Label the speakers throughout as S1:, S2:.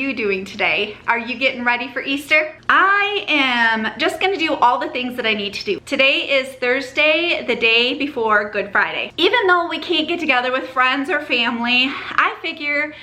S1: you doing today? Are you getting ready for Easter? I am just gonna do all the things that I need to do. Today is Thursday, the day before Good Friday. Even though we can't get together with friends or family, I figure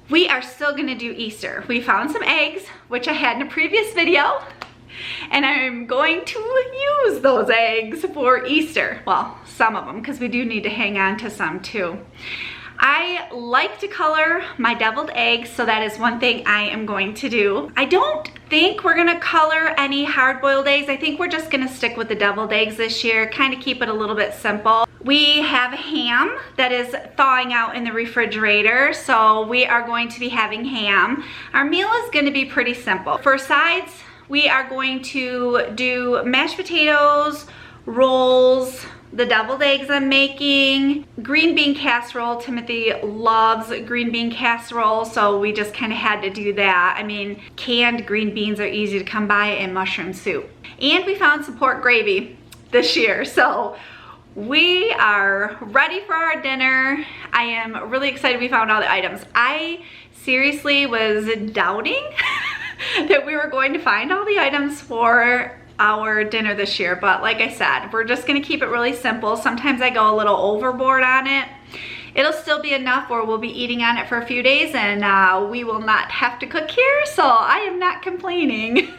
S1: we are still gonna do Easter. We found some eggs, which I had in a previous video, and I'm going to use those eggs for Easter. Well, some of them, because we do need to hang on to some too. I like to color my deviled eggs, so that is one thing I am going to do. I don't think we're gonna color any hard-boiled eggs. I think we're just gonna stick with the deviled eggs this year, kind of keep it a little bit simple. We have ham that is thawing out in the refrigerator, so we are going to be having ham. Our meal is gonna be pretty simple. For sides, we are going to do mashed potatoes, rolls, the deviled eggs I'm making, green bean casserole. Timothy loves green bean casserole, so we just kind of had to do that. I mean, canned green beans are easy to come by, and mushroom soup. And we found some pork gravy this year, so we are ready for our dinner. I am really excited we found all the items. I seriously was doubting that we were going to find all the items for our dinner this year, but like I said, we're just gonna keep it really simple. Sometimes I go a little overboard on it. It'll still be enough where we'll be eating on it for a few days, and we will not have to cook here, so I am not complaining.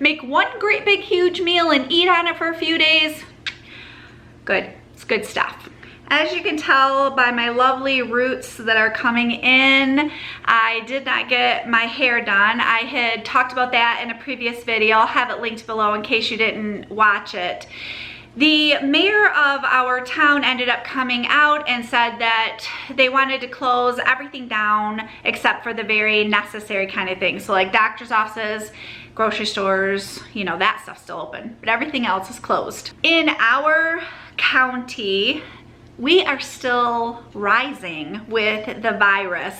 S1: Make one great big huge meal and eat on it for a few days. Good, it's good stuff. As you can tell by my lovely roots that are coming in, I did not get my hair done. I had talked about that in a previous video. I'll have it linked below in case you didn't watch it. The mayor of our town ended up coming out and said that they wanted to close everything down except for the very necessary kind of things. So like doctor's offices, grocery stores, you know, that stuff's still open, but everything else is closed. In our county, we are still rising with the virus.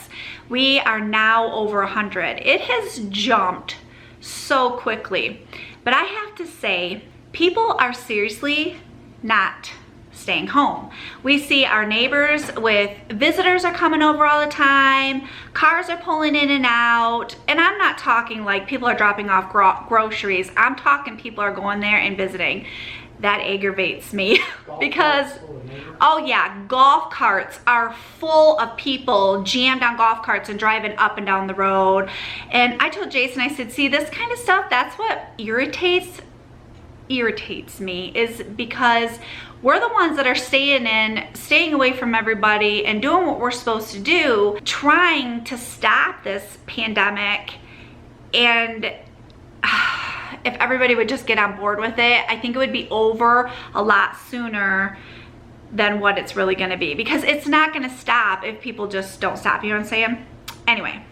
S1: We are now over 100. It has jumped so quickly. But I have to say, people are seriously not staying home. We see our neighbors with visitors are coming over all the time, cars are pulling in and out, and I'm not talking like people are dropping off groceries. I'm talking people are going there and visiting. That aggravates me because, oh yeah, golf carts are full of people jammed on golf carts and driving up and down the road. And I told Jason, I said, see, this kind of stuff, that's what irritates me, is because we're the ones that are staying away from everybody and doing what we're supposed to do, trying to stop this pandemic. And if everybody would just get on board with it, I think it would be over a lot sooner than what it's really gonna be, because it's not gonna stop if people just don't stop, you know what I'm saying? Anyway,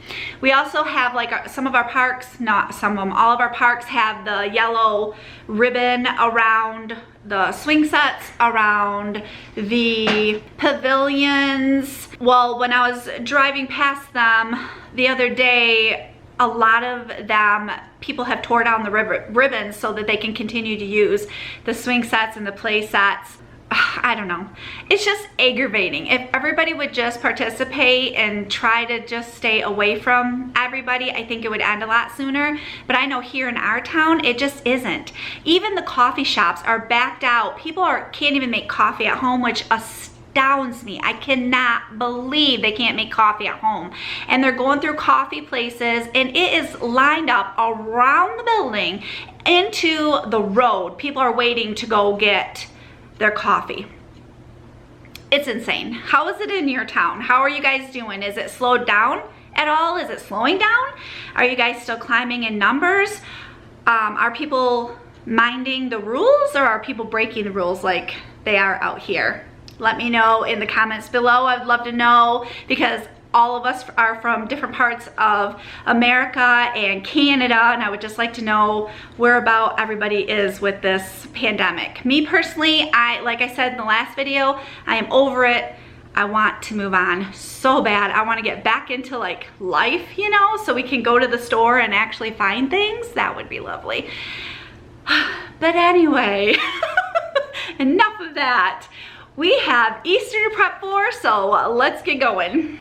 S1: we also have like some of our parks, not some of them, all of our parks have the yellow ribbon around the swing sets, around the pavilions. Well, when I was driving past them the other day, a lot of them, people have tore down the ribbons so that they can continue to use the swing sets and the play sets. I don't know. It's just aggravating. If everybody would just participate and try to just stay away from everybody, I think it would end a lot sooner. But I know here in our town, it just isn't. Even the coffee shops are backed out. People can't even make coffee at home, which astounds me. I cannot believe they can't make coffee at home. And they're going through coffee places, and it is lined up around the building into the road. People are waiting to go get their coffee. It's insane. How is it in your town? How are you guys doing? Is it slowed down at all? Is it slowing down? Are you guys still climbing in numbers? Are people minding the rules, or are people breaking the rules like they are out here? Let me know in the comments below. I'd love to know, because all of us are from different parts of America and Canada, and I would just like to know where about everybody is with this pandemic. Me personally, like I said in the last video, I am over it. I want to move on so bad. I want to get back into like life, you know, so we can go to the store and actually find things. That would be lovely. But anyway, enough of that. We have Easter to prep for, so let's get going.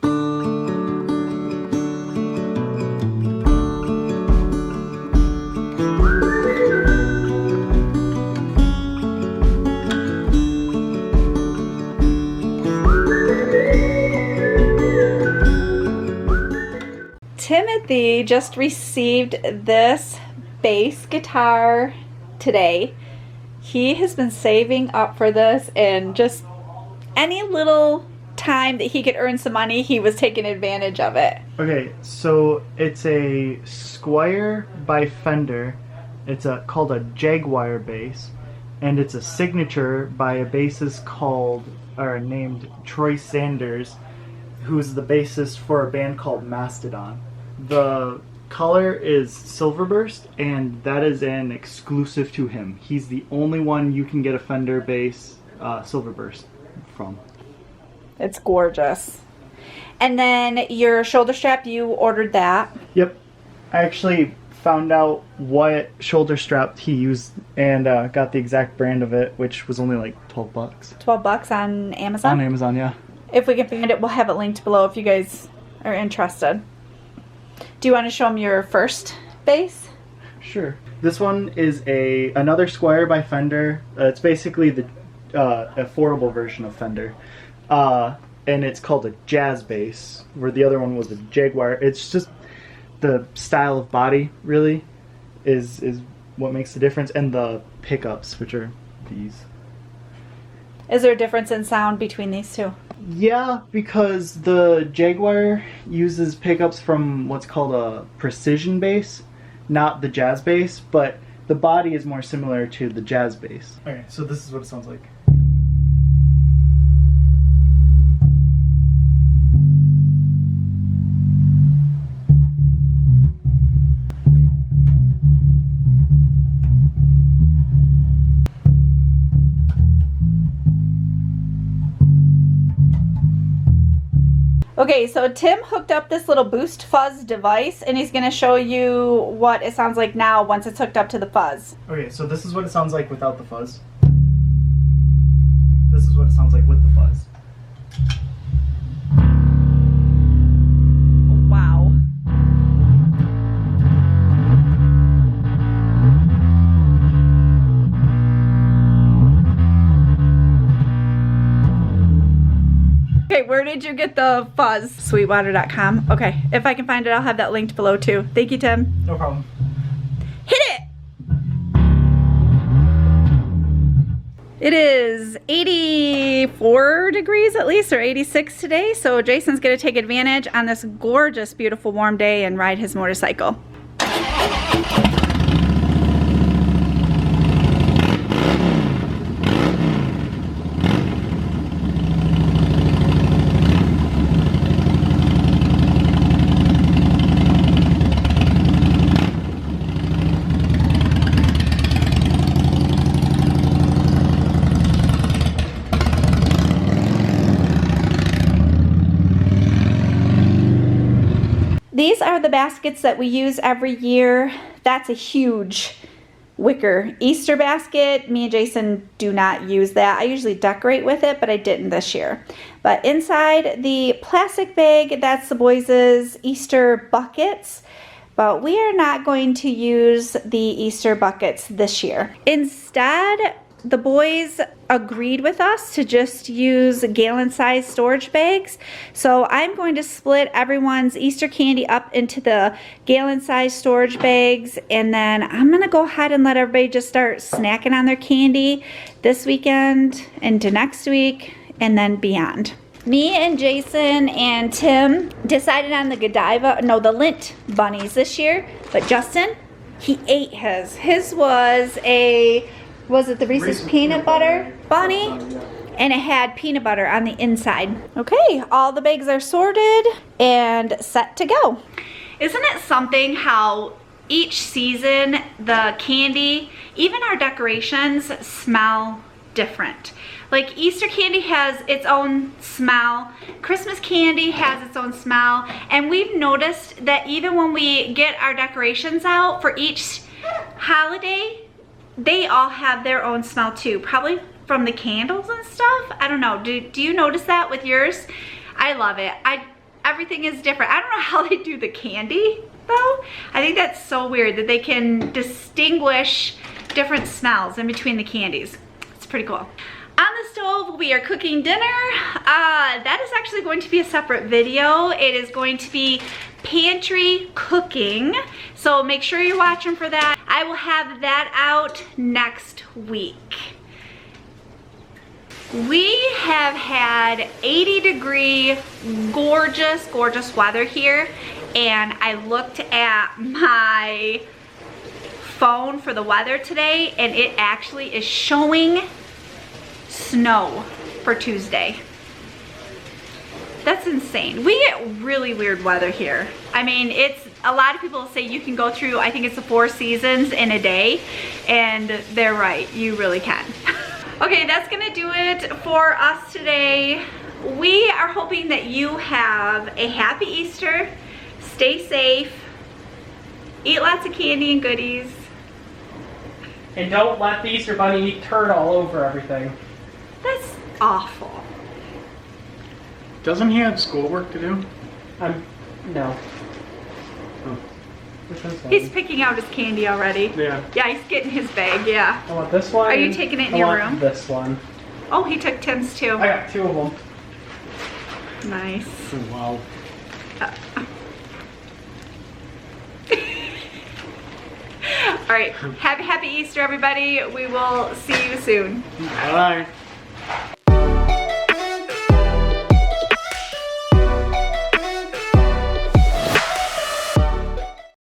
S1: Timothy just received this bass guitar today. He has been saving up for this, and just any little time that he could earn some money, he was taking advantage of it.
S2: Okay, so it's a Squier by Fender. It's called a Jaguar bass, and it's a signature by a bassist named Troy Sanders, who's the bassist for a band called Mastodon. The color is Silverburst, and that is an exclusive to him. He's the only one you can get a Fender bass Silverburst from. It's
S1: gorgeous. And then your shoulder strap, you ordered that.
S2: Yep. I actually found out what shoulder strap he used and got the exact brand of it, which was only like 12 bucks.
S1: 12 bucks on Amazon?
S2: On Amazon, yeah.
S1: If we can find it, we'll have it linked below if you guys are interested. Do you want to show them your first bass?
S2: Sure. This one is another Squier by Fender. It's basically the affordable version of Fender. And it's called a jazz bass, where the other one was a Jaguar. It's just the style of body, really, is what makes the difference, and the pickups, which are these.
S1: Is there a difference in sound between these two?
S2: Yeah, because the Jaguar uses pickups from what's called a precision bass, not the jazz bass, but the body is more similar to the jazz bass. Okay, so this is what it sounds like.
S1: Okay, so Tim hooked up this little boost fuzz device, and he's going to show you what it sounds like now once it's hooked up to the fuzz.
S2: Okay, so this is what it sounds like without the fuzz. This is what it sounds like with the fuzz.
S1: Wow. Okay, where did you get the fuzz? Sweetwater.com. Okay, if I can find it, I'll have that linked below too. Thank you, Tim.
S2: No problem.
S1: Hit it! It is 84 degrees at least, or 86 today, so Jason's gonna take advantage on this gorgeous, beautiful, warm day and ride his motorcycle. These are the baskets that we use every year. That's a huge wicker Easter basket. Me and Jason do not use that. I usually decorate with it, but I didn't this year. But inside the plastic bag, that's the boys' Easter buckets. But we are not going to use the Easter buckets this year. Instead, the boys agreed with us to just use gallon-sized storage bags. So I'm going to split everyone's Easter candy up into the gallon-sized storage bags, and then I'm gonna go ahead and let everybody just start snacking on their candy this weekend, into next week, and then beyond. Me and Jason and Tim decided on the Lint bunnies this year, but Justin, he ate his. His was it the Reese's peanut butter bunny? And it had peanut butter on the inside. Okay, all the bags are sorted and set to go. Isn't it something how each season the candy, even our decorations, smell different? Like Easter candy has its own smell, Christmas candy has its own smell, and we've noticed that even when we get our decorations out for each holiday, they all have their own smell too, probably from the candles and stuff. I don't know, do you notice that with yours? I love it. Everything is different. I don't know how they do the candy though. I think that's so weird that they can distinguish different smells in between the candies. It's pretty cool. On the stove, we are cooking dinner. That is actually going to be a separate video. It is going to be pantry cooking. So make sure you're watching for that. I will have that out next week. We have had 80-degree, gorgeous, gorgeous weather here. And I looked at my phone for the weather today, and it actually is showing snow for Tuesday. That's insane. We get really weird weather here. I mean, it's a lot of people say you can go through, I think it's the 4 seasons in a day, and they're right, you really can. Okay, that's gonna do it for us today. We are hoping that you have a happy Easter, stay safe, eat lots of candy and goodies.
S3: And don't let the Easter Bunny eat turd all over everything.
S1: That's awful.
S2: Doesn't he have schoolwork to do?
S3: No.
S2: Oh.
S3: Which one's that?
S1: He's picking out his candy already.
S2: Yeah.
S1: Yeah, he's getting his bag, yeah.
S3: I want this one.
S1: Are you taking it in your
S3: I
S1: room?
S3: want this one.
S1: Oh, he took Tim's too.
S3: I got 2 of them.
S1: Nice.
S2: Wow.
S1: All right, happy Easter, everybody. We will see you soon.
S2: Bye.